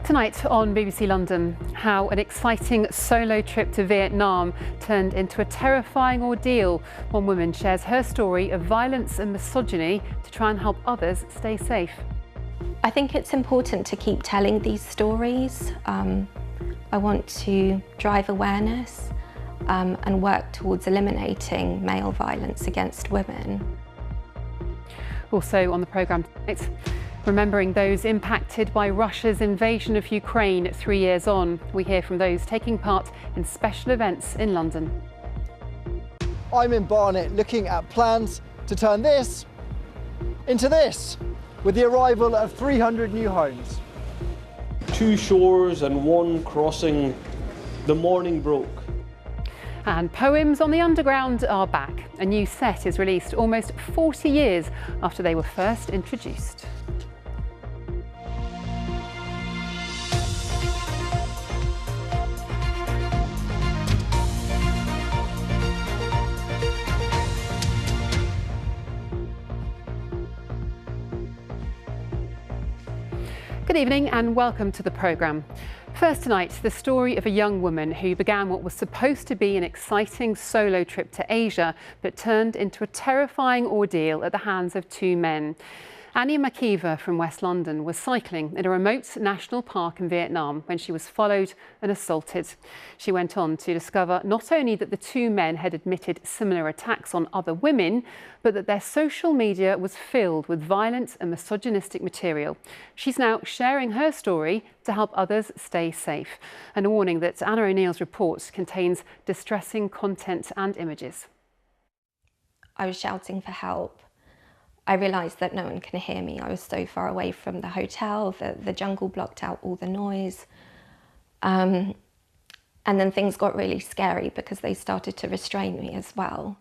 Tonight on BBC London, how an exciting solo trip to Vietnam turned into a terrifying ordeal. One woman shares her story of violence and misogyny to try and help others stay safe. I think it's important to keep telling these stories. I want to drive awareness and work towards eliminating male violence against women. Also on the programme tonight, remembering those impacted by Russia's invasion of Ukraine 3 years on. We hear from those taking part in special events in London. I'm in Barnet looking at plans to turn this into this, with the arrival of 300 new homes. 2 shores and 1 crossing, the morning broke. And Poems on the Underground are back. A new set is released almost 40 years after they were first introduced. Good evening and welcome to the programme. First tonight, the story of a young woman who began what was supposed to be an exciting solo trip to Asia, but turned into a terrifying ordeal at the hands of 2 men. Annie McKeever from West London was cycling in a remote national park in Vietnam when she was followed and assaulted. She went on to discover not only that the 2 men had admitted similar attacks on other women, but that their social media was filled with violent and misogynistic material. She's now sharing her story to help others stay safe. And a warning that Anna O'Neill's report contains distressing content and images. I was shouting for help. I realised that no one can hear me. I was so far away from the hotel, the jungle blocked out all the noise. And then things got really scary because they started to restrain me as well.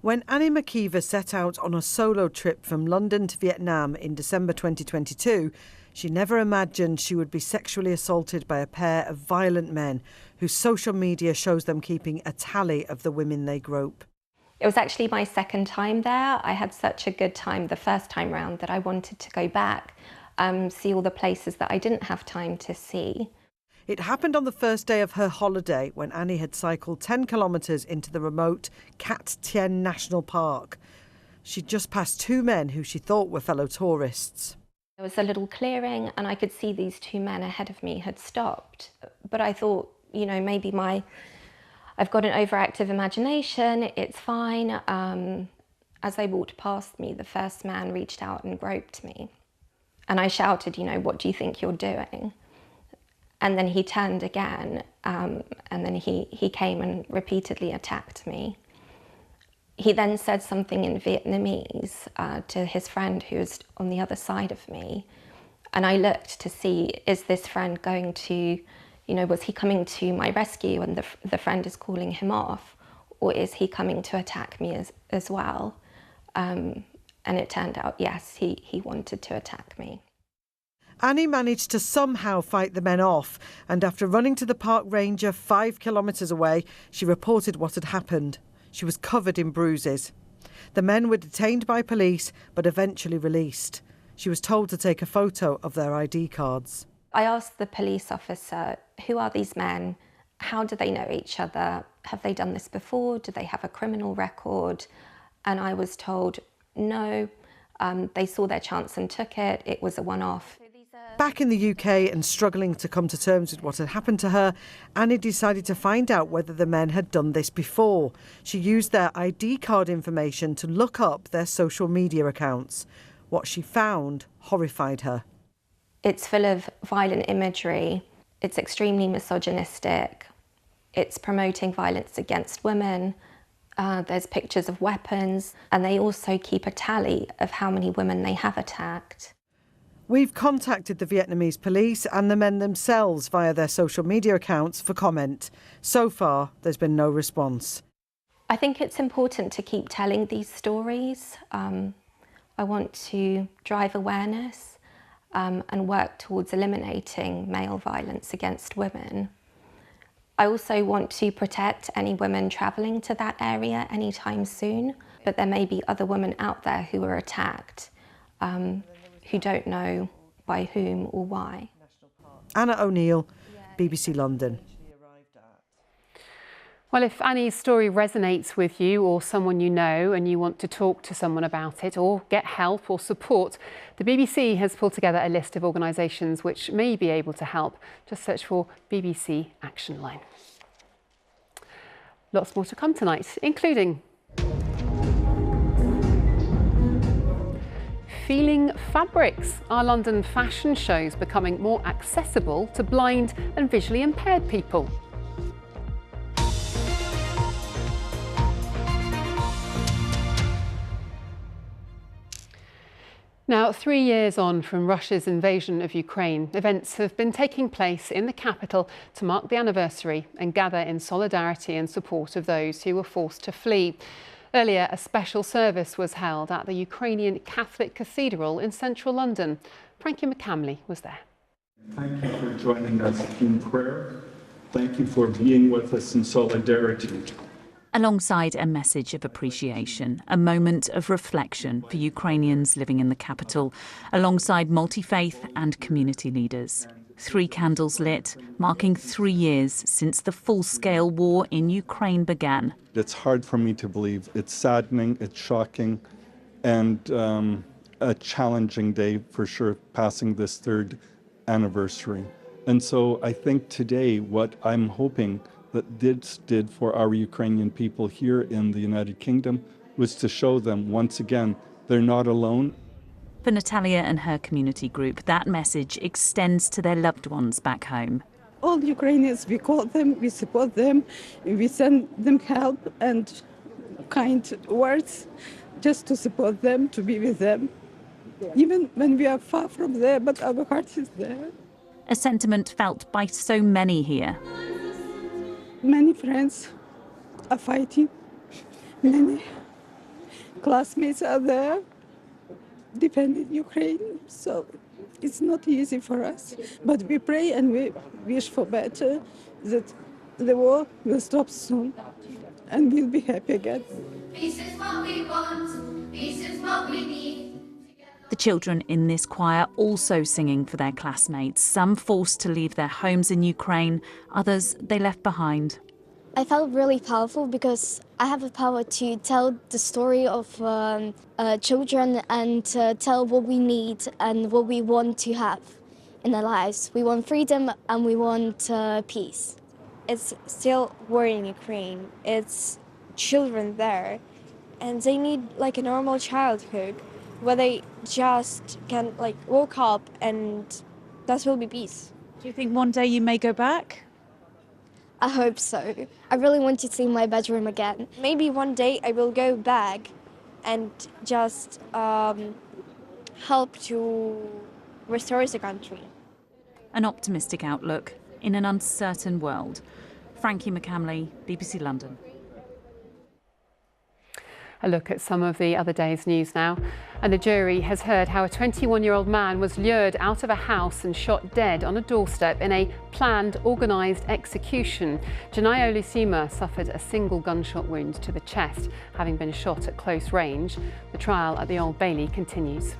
When Annie McKeever set out on a solo trip from London to Vietnam in December 2022, she never imagined she would be sexually assaulted by a pair of violent men whose social media shows them keeping a tally of the women they grope. It was actually my second time there. I had such a good time the first time round that I wanted to go back, see all the places that I didn't have time to see. It happened on the first day of her holiday when Annie had cycled 10 kilometres into the remote Cat Tien National Park. She'd just passed 2 men who she thought were fellow tourists. There was a little clearing and I could see these 2 men ahead of me had stopped. But I thought, you know, maybe I've got an overactive imagination, it's fine. As they walked past me, the first man reached out and groped me. And I shouted, you know, "What do you think you're doing?" And then he turned again, and then he came and repeatedly attacked me. He then said something in Vietnamese to his friend who was on the other side of me. And I looked to see, is this friend going to, you know, was he coming to my rescue and the friend is calling him off? Or is he coming to attack me as well? And it turned out, yes, he wanted to attack me. Annie managed to somehow fight the men off, and after running to the park ranger 5 kilometres away, she reported what had happened. She was covered in bruises. The men were detained by police, but eventually released. She was told to take a photo of their ID cards. I asked the police officer, who are these men? How do they know each other? Have they done this before? Do they have a criminal record? And I was told, no, they saw their chance and took it. It was a one-off. Back in the UK and struggling to come to terms with what had happened to her, Annie decided to find out whether the men had done this before. She used their ID card information to look up their social media accounts. What she found horrified her. It's full of violent imagery. It's extremely misogynistic. It's promoting violence against women. There's pictures of weapons, and they also keep a tally of how many women they have attacked. We've contacted the Vietnamese police and the men themselves via their social media accounts for comment. So far, there's been no response. I think it's important to keep telling these stories. I want to drive awareness and work towards eliminating male violence against women. I also want to protect any women travelling to that area anytime soon, but there may be other women out there who are attacked who don't know by whom or why. Anna O'Neill, BBC London. Well, if Annie's story resonates with you or someone you know and you want to talk to someone about it or get help or support, the BBC has pulled together a list of organisations which may be able to help. Just search for BBC Action Line. Lots more to come tonight, including Feeling Fabrics, our London fashion shows becoming more accessible to blind and visually impaired people. Now, 3 years on from Russia's invasion of Ukraine, events have been taking place in the capital to mark the anniversary and gather in solidarity and support of those who were forced to flee. Earlier, a special service was held at the Ukrainian Catholic Cathedral in central London. Frankie McCamley was there. Thank you for joining us in prayer. Thank you for being with us in solidarity. Alongside a message of appreciation, a moment of reflection for Ukrainians living in the capital, alongside multi-faith and community leaders. 3 candles lit, marking 3 years since the full-scale war in Ukraine began. It's hard for me to believe. It's saddening, it's shocking, and a challenging day for sure, passing this 3rd anniversary. And so I think today what I'm hoping that this did for our Ukrainian people here in the United Kingdom was to show them once again they're not alone. For Natalia and her community group, that message extends to their loved ones back home. All Ukrainians, we call them, we support them, we send them help and kind words just to support them, to be with them. Even when we are far from there, but our heart is there. A sentiment felt by so many here. Many friends are fighting. Many classmates are there defending Ukraine. So it's not easy for us. But we pray and we wish for better, that the war will stop soon and we'll be happy again. Peace is what we want. Peace is what we need. The children in this choir also singing for their classmates, some forced to leave their homes in Ukraine, others they left behind. I felt really powerful because I have the power to tell the story of children and tell what we need and what we want to have in our lives. We want freedom and we want peace. It's still war in Ukraine. It's children there and they need like a normal childhood where they just can like woke up and that will be peace. Do you think one day you may go back? I hope so. I really want to see my bedroom again. Maybe one day I will go back and just help to restore the country. An optimistic outlook in an uncertain world. Frankie McCamley, BBC London. A look at some of the other day's news now. And the jury has heard how a 21-year-old man was lured out of a house and shot dead on a doorstep in a planned, organised execution. Janai Olusima suffered a single gunshot wound to the chest, having been shot at close range. The trial at the Old Bailey continues.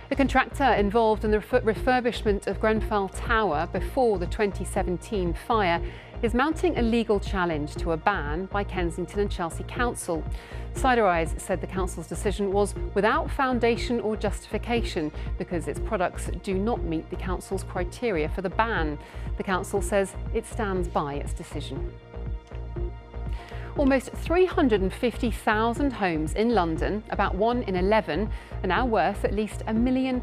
The contractor involved in the refurbishment of Grenfell Tower before the 2017 fire is mounting a legal challenge to a ban by Kensington and Chelsea Council. Cider Eyes said the council's decision was without foundation or justification because its products do not meet the council's criteria for the ban. The council says it stands by its decision. Almost 350,000 homes in London, about 1 in 11, are now worth at least £1 million,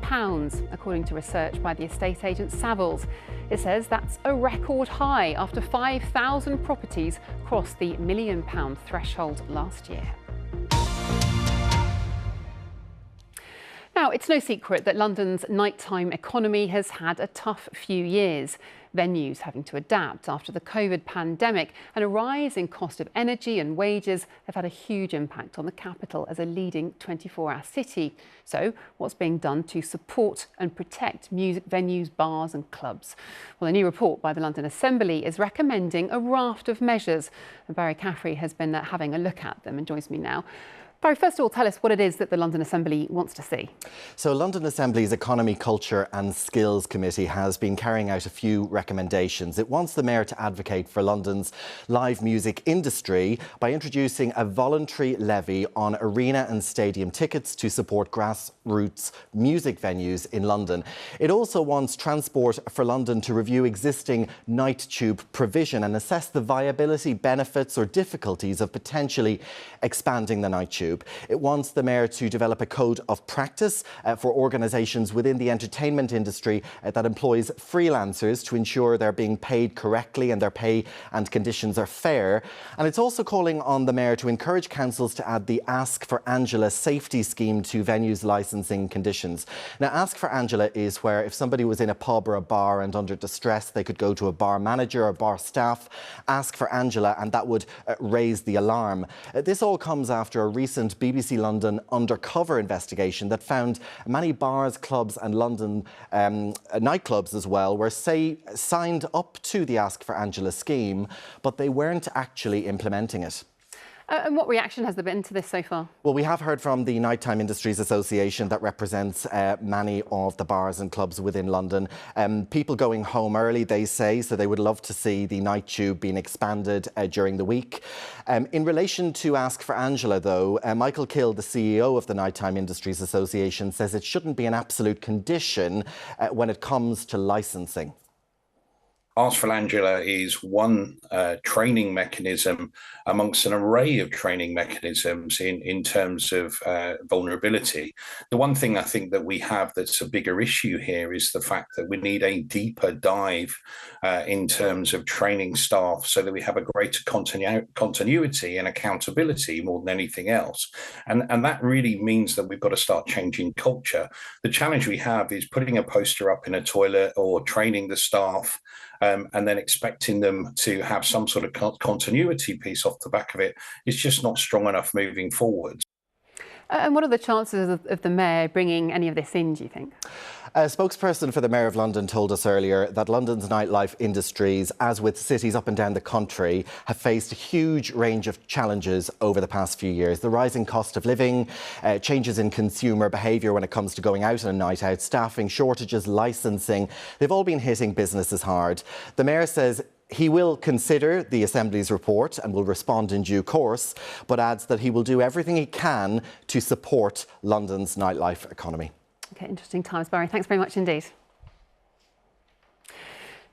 according to research by the estate agent Savills. It says that's a record high after 5,000 properties crossed the £1 million threshold last year. Now, it's no secret that London's nighttime economy has had a tough few years. Venues having to adapt after the COVID pandemic and a rise in cost of energy and wages have had a huge impact on the capital as a leading 24-hour city. So what's being done to support and protect music venues, bars and clubs? Well, a new report by the London Assembly is recommending a raft of measures. And Barry Caffrey has been having a look at them and joins me now. Barry, first of all, tell us what it is that the London Assembly wants to see. So London Assembly's Economy, Culture and Skills Committee has been carrying out a few recommendations. It wants the Mayor to advocate for London's live music industry by introducing a voluntary levy on arena and stadium tickets to support grassroots music venues in London. It also wants Transport for London to review existing night tube provision and assess the viability, benefits or difficulties of potentially expanding the night tube. It wants the Mayor to develop a code of practice for organisations within the entertainment industry that employs freelancers to ensure they're being paid correctly and their pay and conditions are fair. And it's also calling on the Mayor to encourage councils to add the Ask for Angela safety scheme to venues licensing conditions. Now, Ask for Angela is where if somebody was in a pub or a bar and under distress, they could go to a bar manager or bar staff, ask for Angela, and that would raise the alarm. This all comes after a recent BBC London undercover investigation that found many bars, clubs and London nightclubs as well were signed up to the Ask for Angela scheme, but they weren't actually implementing it. And what reaction has there been to this so far? Well, we have heard from the Nighttime Industries Association that represents many of the bars and clubs within London. People going home early, they say, so they would love to see the night tube being expanded during the week. In relation to Ask for Angela, though, Michael Kill, the CEO of the Nighttime Industries Association, says it shouldn't be an absolute condition when it comes to licensing. Ask for Angela is one training mechanism amongst an array of training mechanisms in terms of vulnerability. The one thing I think that we have that's a bigger issue here is the fact that we need a deeper dive in terms of training staff so that we have a greater continuity and accountability more than anything else. And that really means that we've got to start changing culture. The challenge we have is putting a poster up in a toilet or training the staff and then expecting them to have some sort of continuity piece off the back of it is just not strong enough moving forward. And what are the chances of the Mayor bringing any of this in, do you think? A spokesperson for the Mayor of London told us earlier that London's nightlife industries, as with cities up and down the country, have faced a huge range of challenges over the past few years. The rising cost of living, changes in consumer behaviour when it comes to going out on a night out, staffing, shortages, licensing, they've all been hitting businesses hard. The Mayor says he will consider the Assembly's report and will respond in due course, but adds that he will do everything he can to support London's nightlife economy. OK, interesting times, Barry. Thanks very much indeed.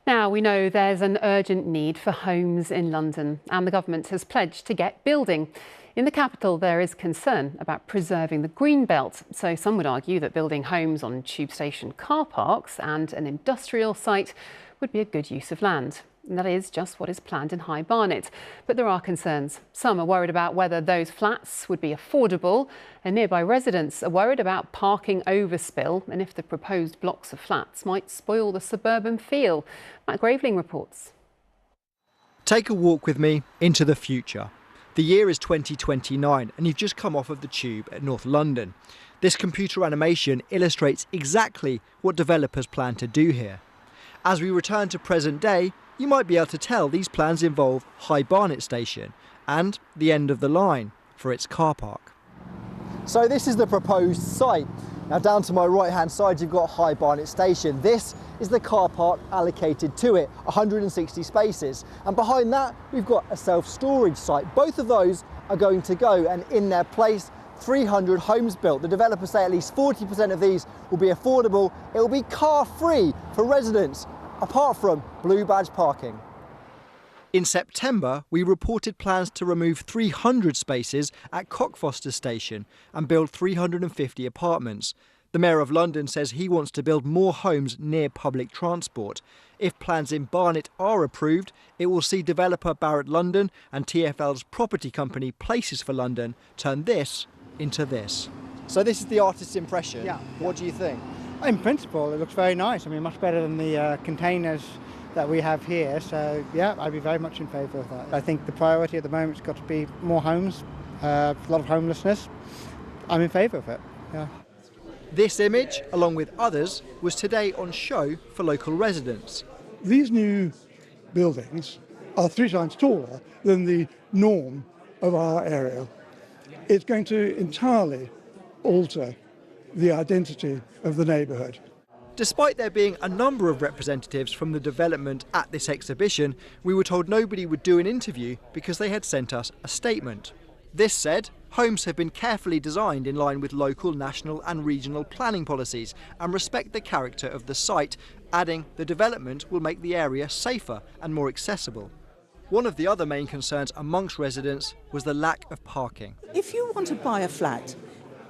Now, we know there's an urgent need for homes in London, and the government has pledged to get building. In the capital, there is concern about preserving the green belt. So some would argue that building homes on tube station car parks and an industrial site would be a good use of land. And that is just what is planned in High Barnet. But there are concerns. Some are worried about whether those flats would be affordable, and nearby residents are worried about parking overspill and if the proposed blocks of flats might spoil the suburban feel. Matt Graveling reports. Take a walk with me into the future. The year is 2029 and you've just come off of the tube at North London. This computer animation illustrates exactly what developers plan to do here. As we return to present day, you might be able to tell these plans involve High Barnet Station and the end of the line for its car park. So this is the proposed site. Now down to my right hand side you've got High Barnet Station. This is the car park allocated to it, 160 spaces. And behind that we've got a self-storage site. Both of those are going to go, and in their place 300 homes built. The developers say at least 40% of these will be affordable. It will be car free for residents, apart from blue badge parking. In September, we reported plans to remove 300 spaces at Cockfoster Station and build 350 apartments. The Mayor of London says he wants to build more homes near public transport. If plans in Barnet are approved, it will see developer Barnet London and TfL's property company Places for London turn this into this. So this is the artist's impression. Yeah. What do you think? In principle, it looks very nice. I mean, much better than the containers that we have here. So, yeah, I'd be very much in favour of that. I think the priority at the moment has got to be more homes, a lot of homelessness. I'm in favour of it, yeah. This image, along with others, was today on show for local residents. These new buildings are 3 times taller than the norm of our area. It's going to entirely alter the identity of the neighbourhood. Despite there being a number of representatives from the development at this exhibition, we were told nobody would do an interview because they had sent us a statement. This said, homes have been carefully designed in line with local, national and regional planning policies and respect the character of the site, adding the development will make the area safer and more accessible. One of the other main concerns amongst residents was the lack of parking. If you want to buy a flat,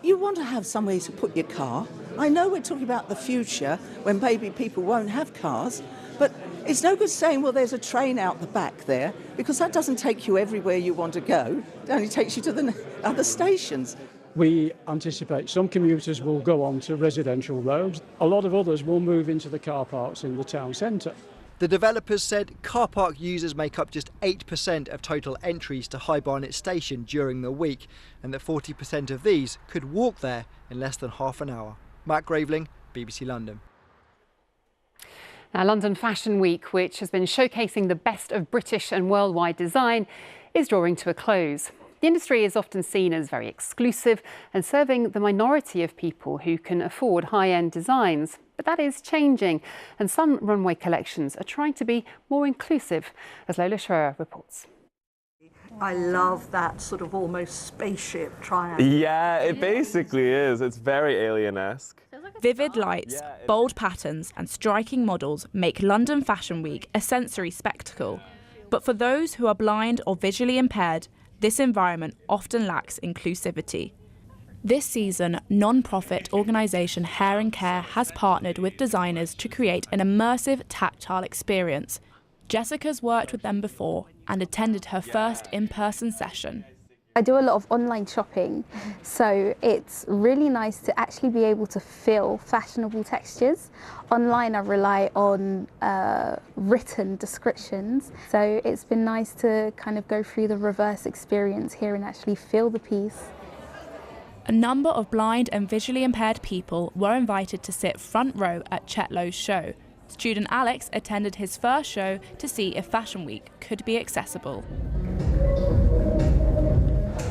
you want to have somewhere to put your car. I know we're talking about the future when maybe people won't have cars, but it's no good saying, well, there's a train out the back there, because that doesn't take you everywhere you want to go. It only takes you to the other stations. We anticipate some commuters will go on to residential roads. A lot of others will move into the car parks in the town centre. The developers said car park users make up just 8% of total entries to High Barnet station during the week, and that 40% of these could walk there in less than half an hour. Matt Graveling, BBC London. Now, London Fashion Week, which has been showcasing the best of British and worldwide design, is drawing to a close. The industry is often seen as very exclusive and serving the minority of people who can afford high-end designs. But that is changing, and some runway collections are trying to be more inclusive, as Lola Schroer reports. I love that sort of almost spaceship triangle. Yeah, it basically is. It's very alien-esque. Vivid lights, bold patterns and striking models make London Fashion Week a sensory spectacle. But for those who are blind or visually impaired, this environment often lacks inclusivity. This season, non-profit organisation Hair and Care has partnered with designers to create an immersive tactile experience. Jessica's worked with them before and attended her first in-person session. I do a lot of online shopping, so it's really nice to actually be able to feel fashionable textures. Online I rely on written descriptions, so it's been nice to kind of go through the reverse experience here and actually feel the piece. A number of blind and visually impaired people were invited to sit front row at Chetlo's show. Student Alex attended his first show to see if Fashion Week could be accessible.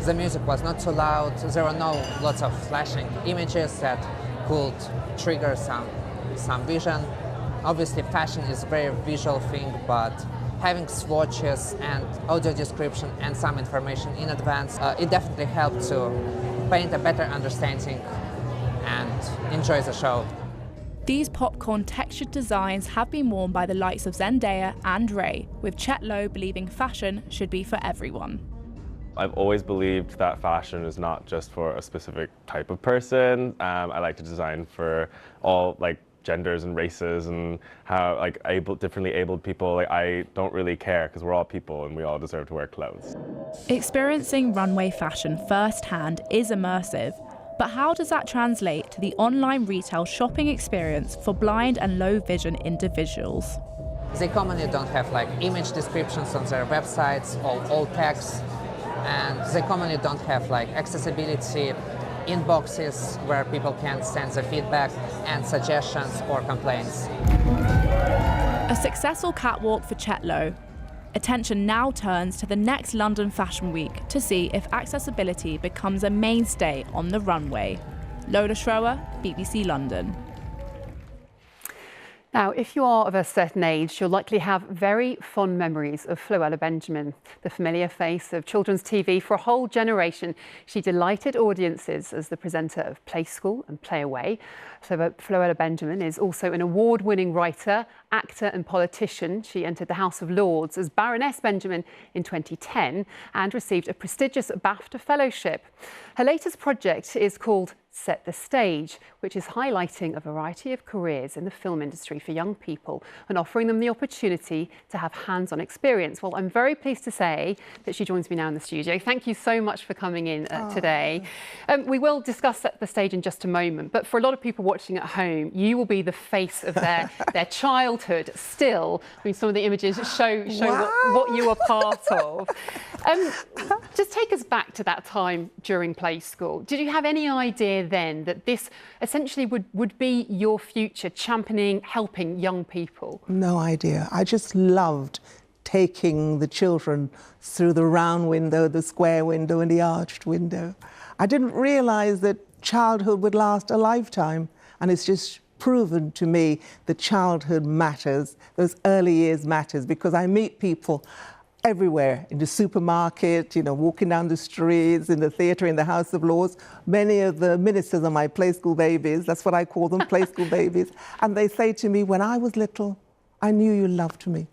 The music was not too loud, there were no lots of flashing images that could trigger some vision. Obviously fashion is a very visual thing, but having swatches and audio description and some information in advance, it definitely helped to paint a better understanding and enjoy the show. These popcorn textured designs have been worn by the likes of Zendaya and Ray, with Chetlo believing fashion should be for everyone. I've always believed that fashion is not just for a specific type of person. I like to design for all genders and races and how differently abled people. I don't really care because we're all people and we all deserve to wear clothes. Experiencing runway fashion firsthand is immersive, but how does that translate to the online retail shopping experience for blind and low vision individuals? They commonly don't have image descriptions on their websites or all text, and they commonly don't have accessibility inboxes where people can send their feedback and suggestions or complaints. A successful catwalk for Chetlo. Attention now turns to the next London Fashion Week to see if accessibility becomes a mainstay on the runway. Lola Schroer, BBC London. Now, if you are of a certain age, you'll likely have very fond memories of Floella Benjamin, the familiar face of children's TV for a whole generation. She delighted audiences as the presenter of Play School and Play Away. Floella Benjamin is also an award-winning writer, actor and politician. She entered the House of Lords as Baroness Benjamin in 2010 and received a prestigious BAFTA Fellowship. Her latest project is called Set the Stage, which is highlighting a variety of careers in the film industry for young people and offering them the opportunity to have hands-on experience. Well, I'm very pleased to say that she joins me now in the studio. Thank you so much for coming in today. We will discuss Set the Stage in just a moment, but for a lot of people watching at home, you will be the face of their childhood still. I mean, some of the images show what you were part of. Just take us back to that time during Play School. Did you have any idea then that this essentially would be your future, championing, helping young people? No idea. I just loved taking the children through the round window, the square window, and the arched window. I didn't realise that childhood would last a lifetime, and it's just proven to me that childhood matters, those early years matters, because I meet people everywhere, in the supermarket, walking down the streets, in the theatre, in the House of Lords. Many of the ministers are my play school babies. That's what I call them, play school babies. And they say to me, when I was little, I knew you loved me.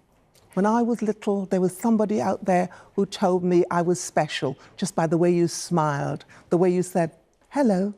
When I was little, there was somebody out there who told me I was special, just by the way you smiled, the way you said, hello,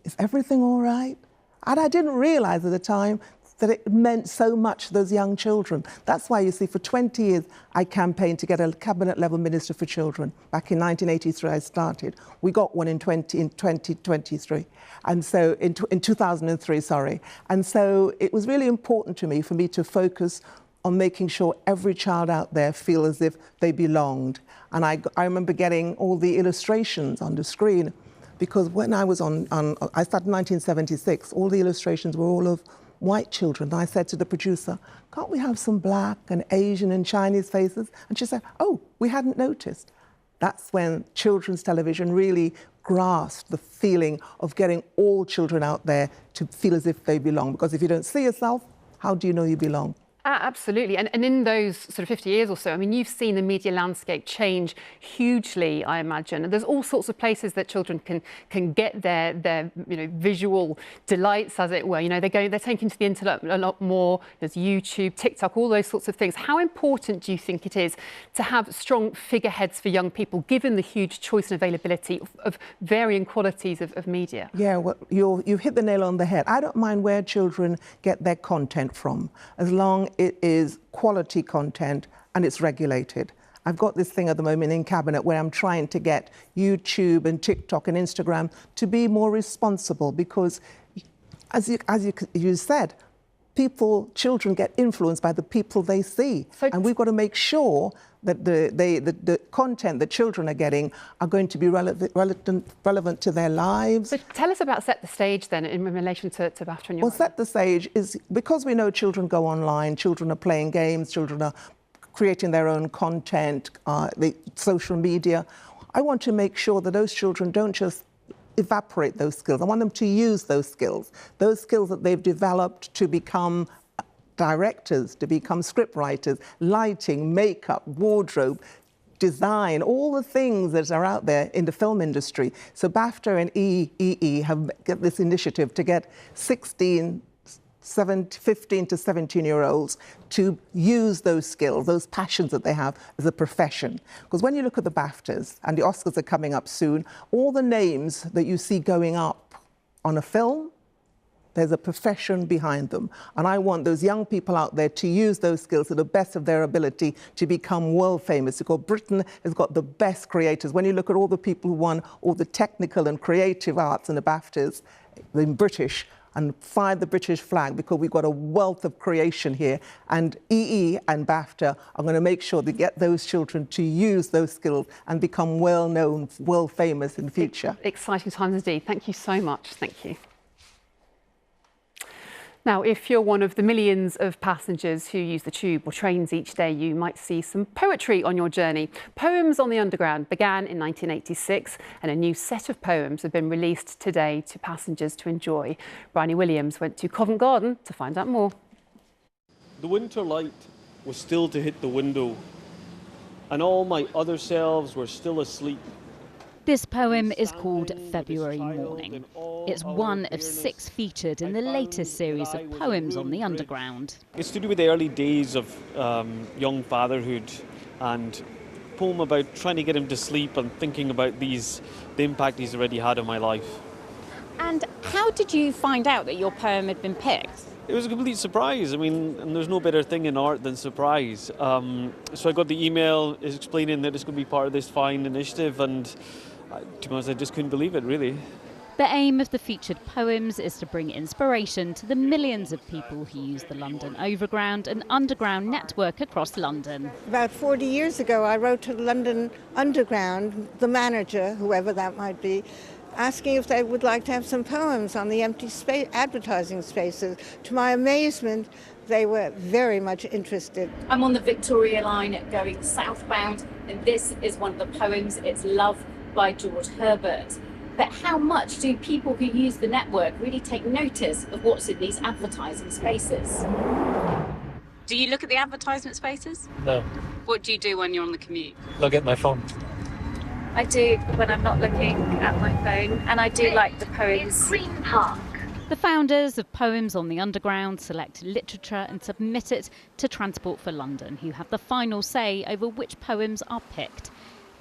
is everything all right? And I didn't realise at the time that it meant so much to those young children. That's why, you see, for 20 years, I campaigned to get a cabinet-level minister for children. Back in 1983, I started. We got one in 2023, and so in 2003, sorry. And so it was really important to me for me to focus on making sure every child out there feel as if they belonged. And I remember getting all the illustrations on the screen, because when I was I started in 1976, all the illustrations were all of white children. And I said to the producer, can't we have some black and Asian and Chinese faces? And she said, oh, we hadn't noticed. That's when children's television really grasped the feeling of getting all children out there to feel as if they belong. Because if you don't see yourself, how do you know you belong? Absolutely. And in those sort of 50 years or so, I mean, you've seen the media landscape change hugely, I imagine. And there's all sorts of places that children can get their visual delights, as it were. They're taken to the internet a lot more. There's YouTube, TikTok, all those sorts of things. How important do you think it is to have strong figureheads for young people, given the huge choice and availability of varying qualities of media? Yeah, well, you've hit the nail on the head. I don't mind where children get their content from, as long it is quality content and it's regulated. I've got this thing at the moment in Cabinet where I'm trying to get YouTube and TikTok and Instagram to be more responsible, because as you said, children get influenced by the people they see. And we've got to make sure that the content that children are getting are going to be relevant to their lives. So tell us about Set the Stage then in relation to BAFTA and your... Well, Set the Stage is, because we know children go online, children are playing games, children are creating their own content, the social media. I want to make sure that those children don't just evaporate those skills. I want them to use those skills that they've developed to become directors, to become script writers, lighting, makeup, wardrobe, design, all the things that are out there in the film industry. So BAFTA and EE have got this initiative to get 15 to 17-year-olds to use those skills, those passions that they have as a profession. Because when you look at the BAFTAs, and the Oscars are coming up soon, all the names that you see going up on a film, there's a profession behind them. And I want those young people out there to use those skills to the best of their ability to become world famous. Because Britain has got the best creators. When you look at all the people who won all the technical and creative arts in the BAFTAs, the British, and fly the British flag, because we've got a wealth of creation here. And EE and BAFTA are going to make sure they get those children to use those skills and become well-known, world famous in the future. Exciting times indeed. Thank you so much. Thank you. Now, if you're one of the millions of passengers who use the tube or trains each day, you might see some poetry on your journey. Poems on the Underground began in 1986, and a new set of poems have been released today to passengers to enjoy. Bryony Williams went to Covent Garden to find out more. The winter light was still to hit the window, and all my other selves were still asleep. This poem is called February Morning. It's one of 6 featured in the latest series of poems on the Underground. It's to do with the early days of young fatherhood, and a poem about trying to get him to sleep and thinking about the impact he's already had on my life. And how did you find out that your poem had been picked? It was a complete surprise. I mean, and there's no better thing in art than surprise. So I got the email explaining that it's going to be part of this fine initiative, and to be honest, I just couldn't believe it, really. The aim of the featured poems is to bring inspiration to the millions of people who use the London Overground and Underground network across London. About 40 years ago, I wrote to the London Underground, the manager, whoever that might be, asking if they would like to have some poems on the empty advertising spaces. To my amazement, they were very much interested. I'm on the Victoria line going southbound, and this is one of the poems. It's Love by George Herbert. But how much do people who use the network really take notice of what's in these advertising spaces? Do you look at the advertisement spaces? No. What do you do when you're on the commute? Look at my phone. I do when I'm not looking at my phone, and I do like the poems. Green Park. The founders of Poems on the Underground select literature and submit it to Transport for London, who have the final say over which poems are picked.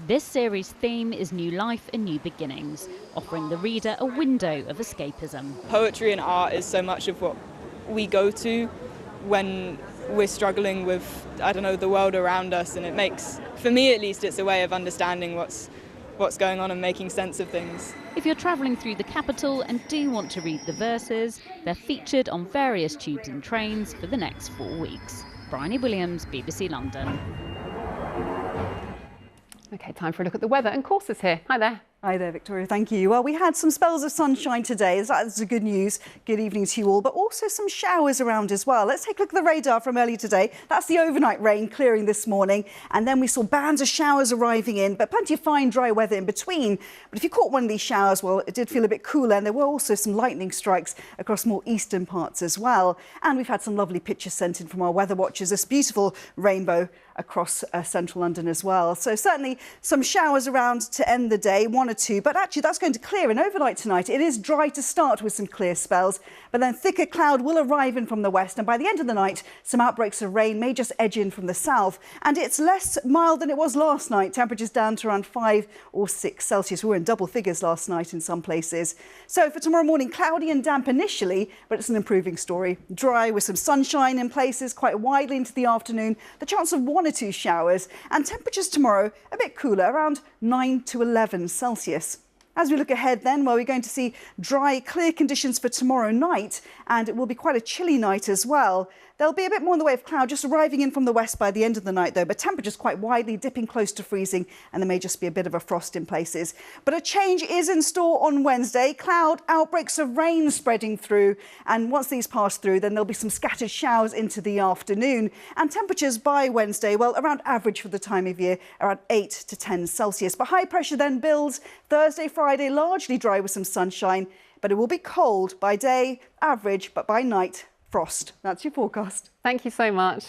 This series' theme is New Life and New Beginnings, offering the reader a window of escapism. Poetry and art is so much of what we go to when we're struggling with, I don't know, the world around us, and it makes, for me at least, it's a way of understanding what's going on and making sense of things. If you're travelling through the capital and do want to read the verses, they're featured on various tubes and trains for the next 4 weeks. Bryony Williams, BBC London. OK, time for a look at the weather, and Courses here. Hi there. Hi there, Victoria. Thank you. Well, we had some spells of sunshine today. That's good news. Good evening to you all, but also some showers around as well. Let's take a look at the radar from earlier today. That's the overnight rain clearing this morning, and then we saw bands of showers arriving in, but plenty of fine, dry weather in between. But if you caught one of these showers, well, it did feel a bit cooler, and there were also some lightning strikes across more eastern parts as well. And we've had some lovely pictures sent in from our weather watchers. This beautiful rainbow across central London as well. So certainly some showers around to end the day, 1 or 2, but actually that's going to clear. And overnight tonight, it is dry to start with some clear spells, but then thicker cloud will arrive in from the west. And by the end of the night, some outbreaks of rain may just edge in from the south. And it's less mild than it was last night. Temperatures down to around 5 or 6 Celsius. We were in double figures last night in some places. So for tomorrow morning, cloudy and damp initially, but it's an improving story. Dry with some sunshine in places quite widely into the afternoon. The chance of 1 or 2 showers, and temperatures tomorrow a bit cooler, around 9 to 11 Celsius. As we look ahead then, well, we're going to see dry, clear conditions for tomorrow night, and it will be quite a chilly night as well. There'll be a bit more in the way of cloud just arriving in from the west by the end of the night, though, but temperatures quite widely dipping close to freezing, and there may just be a bit of a frost in places. But a change is in store on Wednesday. Cloud outbreaks of rain spreading through, and once these pass through, then there'll be some scattered showers into the afternoon. And temperatures by Wednesday, well, around average for the time of year, around 8 to 10 Celsius. But high pressure then builds. Thursday, Friday, largely dry with some sunshine, but it will be cold by day, average, but by night, frost. That's your forecast. Thank you so much.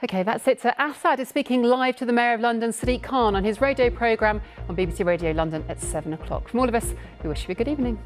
OK, that's it. So Assad is speaking live to the Mayor of London, Sadiq Khan, on his radio programme on BBC Radio London at 7 o'clock. From all of us, we wish you a good evening.